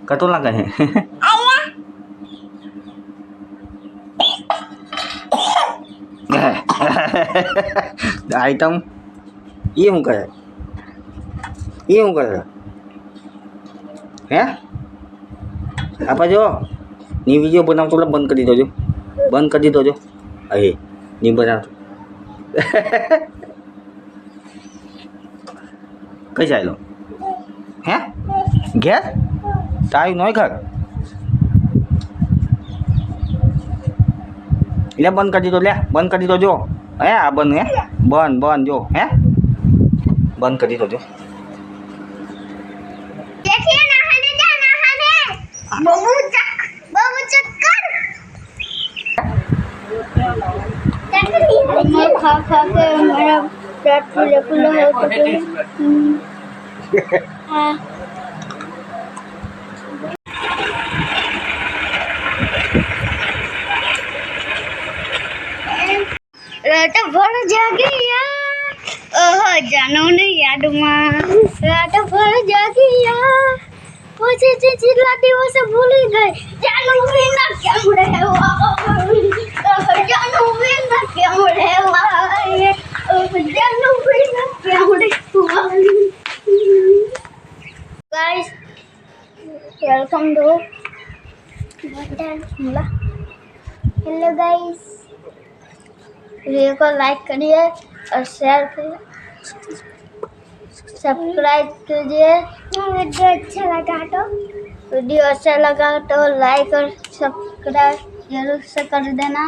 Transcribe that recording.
कटो लगा है आइटम ये हूँ करे હે આપા જો ની વિડીયો બનાવતો એટલે બંધ કરી દો જો અહીં ની બનાવતો કઈ જાય લો હે ઘેર તારું નોય ઘર લે બંધ કરી દીધો જો હે આ બંધ હે બંધ જો હે બંધ કરી દીધો જો बाबू चक्कर मैं खा के मेरा पेट फूले हो चुके हाँ रात भर जागिया ओह जानो ने याद मां रात भर जागिया मुझे चिल्लाती वो से भूल ही गए जानू बिना क्यों रहवा जानू बिना क्यों रहवा जानू बिना क्यों रहवा गाइस वेलकम टू बटन मुला हेलो गाइस वीडियो को लाइक करिए और शेयर करिए सब्सक्राइब कीजिए वीडियो अच्छा लगा तो लाइक और सब्सक्राइब जरूर से कर देना।